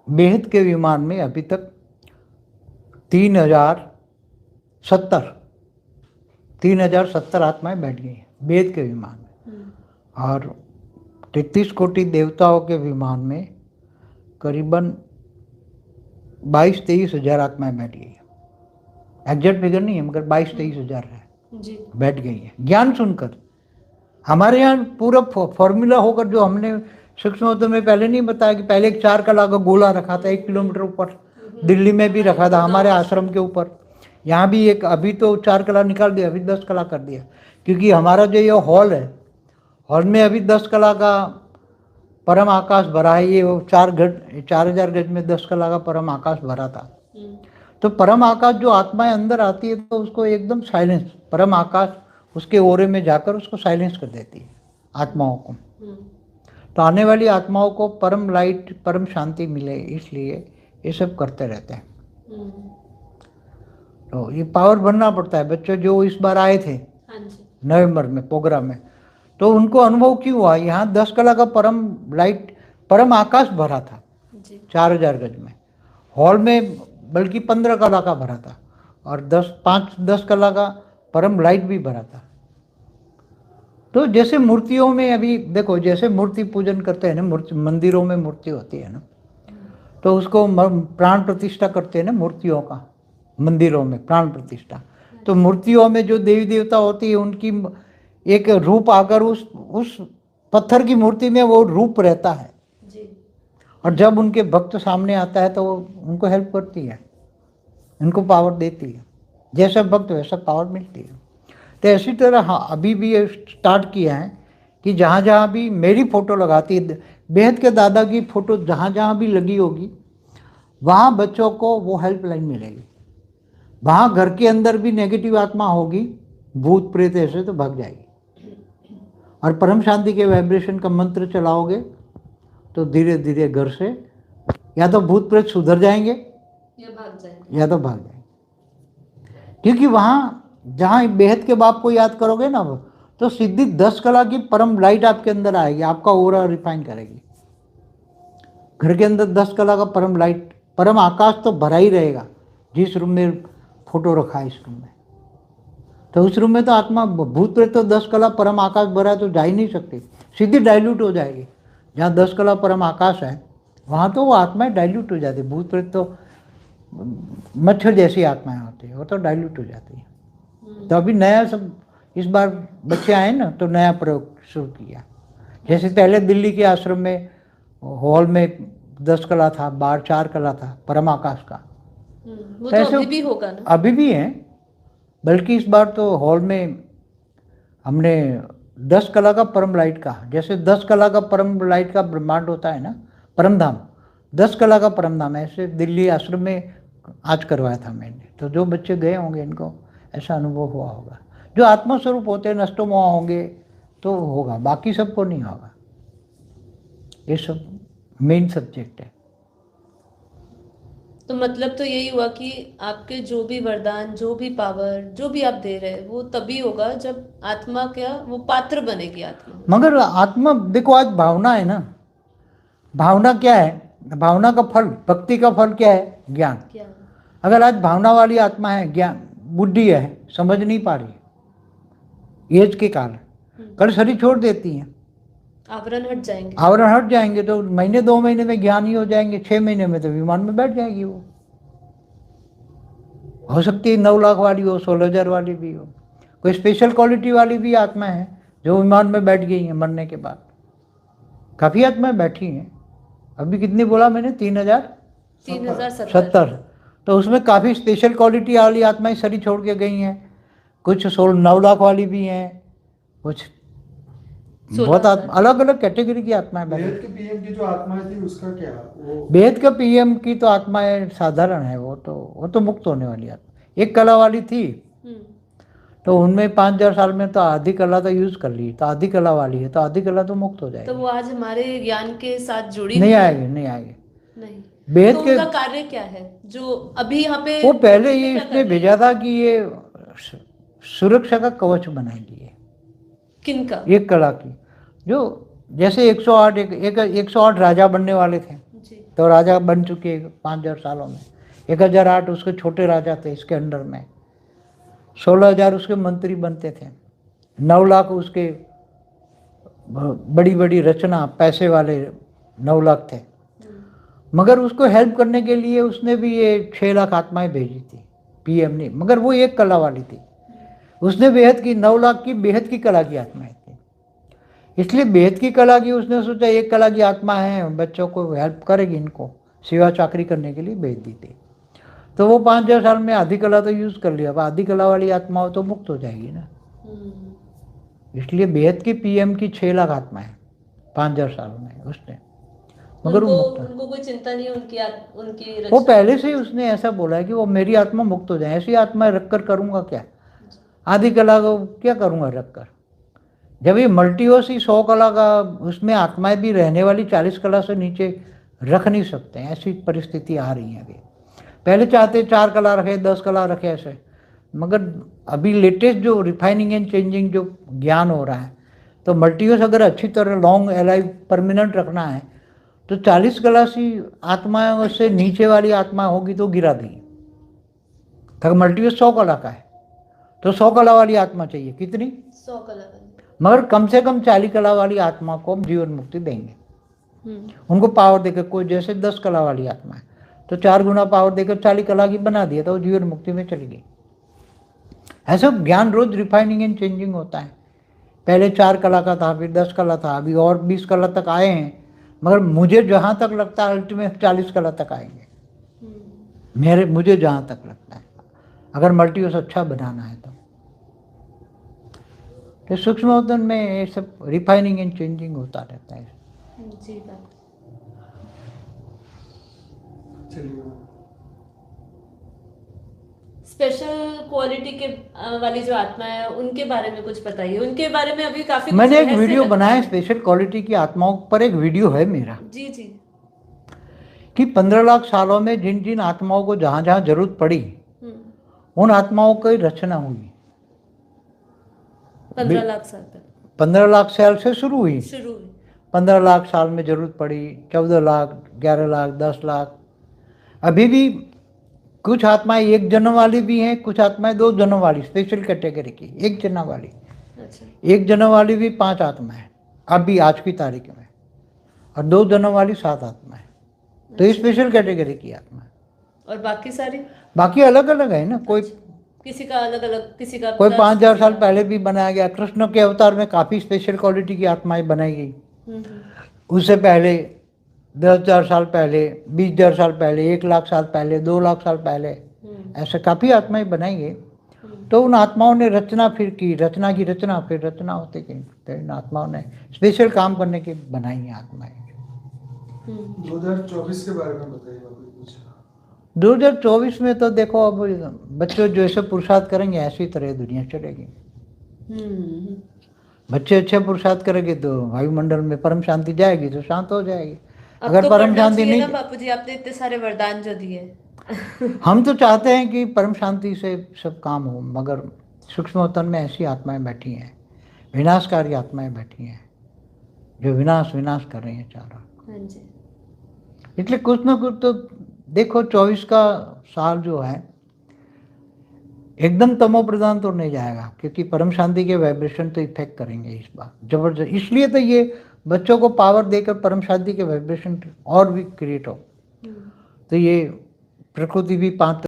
बेहद के विमान में अभी तक 3070 आत्माएं बैठ गई हैं बेहद के विमान में। और 33 कोटि देवताओं के विमान में करीबन 22-23 हजार आत्माएं बैठ गई है। एग्जैक्ट फिगर नहीं है मगर 22-23 हजार है बैठ गई है ज्ञान सुनकर। हमारे यहाँ पूरा फॉर्मूला होकर जो हमने सूक्ष्म में पहले नहीं बताया कि पहले एक 4 कला का गोला रखा था 1 किलोमीटर ऊपर, दिल्ली में भी रखा था हमारे आश्रम के ऊपर, यहाँ भी एक, अभी तो 4 कला निकाल दिया, अभी 10 कला कर दिया, क्योंकि हमारा जो ये हॉल है, हॉल में अभी 10 कला का परम आकाश भरा है। ये वो 4,000 गज में 10 कला का परम आकाश भरा था। तो परम आकाश जो आत्माएं अंदर आती है तो उसको एकदम साइलेंस, परम आकाश उसके ओरे में जाकर उसको साइलेंस कर देती है आत्माओं को। तो आने वाली आत्माओं को परम लाइट, परम शांति मिले, इसलिए ये सब करते रहते हैं। तो ये पावर बनना पड़ता है। बच्चे जो इस बार आए थे नवंबर में प्रोग्राम में, तो उनको अनुभव क्यों हुआ, यहाँ 10 कला का परम लाइट, परम आकाश भरा था 4,000 गज में, हॉल में बल्कि 15 कला का भरा था, और 10 कला का परम लाइट भी भरा था। तो जैसे मूर्तियों में अभी देखो, जैसे मूर्ति पूजन करते हैं ना, मूर्ति मंदिरों में मूर्ति होती है ना, तो उसको प्राण प्रतिष्ठा करते हैं ना मूर्तियों का, मंदिरों में प्राण प्रतिष्ठा। तो मूर्तियों में जो देवी देवता होती है उनकी एक रूप आकर उस पत्थर की मूर्ति में वो रूप रहता है जी। और जब उनके भक्त सामने आता है तो वो उनको हेल्प करती है, उनको पावर देती है, जैसा भक्त वैसा पावर मिलती है। तो ऐसी तरह हाँ, अभी भी स्टार्ट किया है कि जहाँ जहाँ भी मेरी फ़ोटो लगाती है, बेहद के दादा की फ़ोटो जहाँ जहाँ भी लगी होगी, वहाँ बच्चों को वो हेल्पलाइन मिलेगी। वहाँ घर के अंदर भी नेगेटिव आत्मा होगी, भूत प्रेत ऐसे, तो भाग जाएगी। और परम शांति के वाइब्रेशन का मंत्र चलाओगे तो धीरे धीरे घर से या तो भूत प्रेत सुधर जाएंगे या तो भाग जाएंगे। क्योंकि वहाँ जहाँ बेहद के बाप को याद करोगे ना, तो सीधी 10 कला की परम लाइट आपके अंदर आएगी, आपका ओरा रिफाइन करेगी। घर के अंदर 10 कला का परम लाइट, परम आकाश तो भरा ही रहेगा। जिस रूम में फोटो रखा है इस रूम में, तो उस रूम में तो आत्मा भूत प्रेत तो 10 कला परम आकाश भरा है तो जा ही नहीं सकती, सीधी डाइल्यूट हो जाएगी। जहाँ 10 कला परम आकाश है वहाँ तो वो आत्माएं डाइल्यूट हो जाती है। भूत प्रेत तो मच्छर जैसी आत्माएं होती है, वो तो डाइल्यूट हो जाती है। तो अभी नया सब इस बार बच्चे आए ना, तो नया प्रयोग शुरू किया। जैसे पहले दिल्ली के आश्रम में हॉल में 10 कला था, बाहर 4 कला था परम आकाश का। वो तो अभी भी होगा ना? अभी भी है, बल्कि इस बार तो हॉल में हमने 10 कला का परम लाइट का, जैसे 10 कला का परम लाइट का ब्रह्मांड होता है ना, परम धाम, 10 कला का परम धाम, ऐसे दिल्ली आश्रम में आज करवाया था मैंने। तो जो बच्चे गए होंगे इनको ऐसा अनुभव हुआ होगा। जो आत्मस्वरूप होते हैं नष्टोमोह होंगे तो होगा, बाकी सबको नहीं होगा। ये सब मेन सब्जेक्ट है। तो मतलब तो यही हुआ कि आपके जो भी वरदान, जो भी पावर, जो भी आप दे रहे हैं, वो तभी होगा जब आत्मा क्या वो पात्र बनेगी आत्मा। मगर आत्मा देखो, आज भावना है ना, भावना क्या है, भावना का फल, भक्ति का फल क्या है, ज्ञान। अगर आज भावना वाली आत्मा है, ज्ञान बुद्धि है, समझ नहीं पा रही एज के कारण, कल शरीर छोड़ देती है, आवरण हट जाएंगे, आवरण हट जाएंगे तो महीने 2 महीने में ज्ञानी हो जाएंगे, 6 महीने में तो विमान में बैठ जाएगी। वो हो सकती है 9 लाख वाली हो, 16,000 वाली भी हो, कोई स्पेशल क्वालिटी वाली भी आत्मा है जो विमान में बैठ गई है मरने के बाद। काफ़ी आत्माएं बैठी हैं, अभी कितनी बोला मैंने, 3,070। तो उसमें काफ़ी स्पेशल क्वालिटी वाली आत्माएं शरीर छोड़ के गई हैं, कुछ 9 लाख वाली भी हैं, कुछ बहुत अलग अलग कैटेगरी की आत्माएं। बेहद के पीएम की जो आत्माएं थी उसका क्या? बेहद का पीएम की तो आत्माएं साधारण है, वो तो मुक्त होने वाली आत्मा। 1 कला वाली थी तो उनमें 5,000 साल में तो आधी कला तो यूज कर ली, तो आधी कला वाली है, तो आधी कला तो मुक्त हो जाएगी। तो वो आज हमारे ज्ञान के साथ जुड़ी नहीं आएगी, नहीं आएगी। नहीं। बेहद तो के उनका कार्य क्या है जो अभी यहाँ पे वो पहले ये इसने भेजा था कि ये सुरक्षा का कवच बनाएगी। ये किनका? 1 कला की, जो जैसे 108 राजा बनने वाले थे तो राजा बन चुके 5000 सालों में। 1008 उसके छोटे राजा थे इसके अंडर में, 16,000 उसके मंत्री बनते थे, 9 लाख उसके बड़ी बड़ी रचना पैसे वाले 9 लाख थे। मगर उसको हेल्प करने के लिए उसने भी ये 6 लाख आत्माएं भेजी थी, पीएम ने, मगर वो एक कला वाली थी। उसने बेहद की 9 लाख की बेहद की कला की आत्माएं थी, इसलिए बेहद की कला की उसने सोचा एक कला की आत्मा है, बच्चों को हेल्प करेगी, इनको सेवा चाकरी करने के लिए भेज दी थी। तो वो 5000 साल में आधी कला तो यूज कर लिया, अब आधी कला वाली आत्माओं तो मुक्त हो जाएगी ना। इसलिए बेहद की पीएम की 6 लाख आत्मा है 5000 साल में उसने, मगर उनको कोई चिंता नहीं है उनकी वो पहले से ही उसने ऐसा बोला है कि वो मेरी आत्मा मुक्त हो जाए, ऐसी आत्मा रखकर करूंगा क्या, आधी कला को क्या करूंगा रखकर। जब ये मल्टीवर्स ही 100 कला का, उसमें आत्माएं भी रहने वाली 40 कला से नीचे रख नहीं सकते, ऐसी परिस्थिति आ रही है अभी। पहले चाहते 4 कला रखे, 10 कला रखे ऐसे, मगर अभी लेटेस्ट जो रिफाइनिंग एंड चेंजिंग जो ज्ञान हो रहा है, तो मल्टीवर्स अगर अच्छी तरह लॉन्ग अलाइव परमानेंट रखना है तो 40 कला सी आत्माओं से नीचे वाली आत्मा होगी तो गिरा देगी। अगर मल्टीवर्स 100 कला का है तो 100 कला वाली आत्मा चाहिए, कितनी 100 कला वाली, मगर कम से कम 40 कला वाली आत्मा को हम जीवन मुक्ति देंगे। उनको पावर देकर, कोई जैसे 10 कला वाली आत्मा है तो 4 गुना पावर देकर 40 कला की बना दिया तो वो जीवन मुक्ति में चली गई। ऐसा ज्ञान रोज रिफाइनिंग एंड चेंजिंग होता है। पहले 4 कला का था, फिर 10 कला था, अभी और 20 कला तक आए हैं, मगर मुझे जहाँ तक लगता है अल्टीमेट 40 कला तक आएंगे, मुझे जहाँ तक लगता है, अगर मल्टीवर्स अच्छा बनाना है तो सूक्ष्म अवतरण में ये सब रिफाइनिंग एंड चेंजिंग होता रहता है। जी बात। चलिए स्पेशल क्वालिटी के वाली जो आत्मा है उनके बारे में कुछ बताइए, उनके बारे में अभी काफी मैंने कुछ एक रहस्य वीडियो लगता बनाया है। स्पेशल क्वालिटी की आत्माओं पर, एक वीडियो है मेरा जी जी। कि 15 लाख सालों में जिन जिन आत्माओं को जहाँ जहाँ जरूरत पड़ी उन आत्माओं की रचना हुई। 15 लाख साल तक 15 लाख साल से शुरू हुई, 15 लाख साल में जरूरत पड़ी, 14 लाख, 11 लाख, 10 लाख। अभी भी कुछ आत्माएं 1 जन्म वाली भी हैं, कुछ आत्माएं 2 जन्म वाली, स्पेशल कैटेगरी की 1 जन्म वाली। अच्छा। 1 जन्म वाली भी 5 आत्माएं अभी आज की तारीख में, और 2 जन्म वाली 7 आत्माएं। तो ये स्पेशल कैटेगरी की आत्मा है। और बाकी सारी बाकी अलग अलग है ना, कोई किसी का अलग अलग, किसी का कोई 5000 साल पहले भी बनाया गया। कृष्ण के अवतार में काफी स्पेशल क्वालिटी की आत्माएं बनाई गई। उससे पहले 10,000 साल पहले, 20,000 साल पहले, 1 लाख साल पहले, 2 लाख साल पहले, ऐसे काफी आत्माएं बनाई गई। तो उन आत्माओं ने रचना फिर की, रचना की रचना, फिर रचना होते गई। तो इन आत्माओं ने स्पेशल काम करने की बनाई है आत्माएं। 2024 के बारे में बताइए कुछ। 2024 में तो देखो, अब बच्चे जैसे पुरुषार्थ करेंगे ऐसी तरह दुनिया चलेगी। बच्चे अच्छे पुरुषार्थ करेंगे तो वायुमंडल में परम शांति जाएगी, तो शांत हो जाएगी। अगर तो परम शांति नहीं, बापू जी आपने इतने सारे वरदान जो दिए हम तो चाहते हैं कि परम शांति से सब काम हो, मगर सूक्ष्म अवतरण में ऐसी आत्माएं बैठी हैं, विनाशकारी आत्माएं बैठी हैं जो विनाश कर रही हैं चारों। हाँ जी। इसलिए कुछ ना कुछ तो देखो, 24 का साल जो है एकदम तमो प्रधान तो नहीं जाएगा, क्योंकि परम शांति के वाइब्रेशन तो इफेक्ट करेंगे इस बार जबरदस्त। इसलिए तो ये बच्चों को पावर देकर परम शांति के वाइब्रेशन और भी क्रिएट हो। तो ये प्रकृति भी 5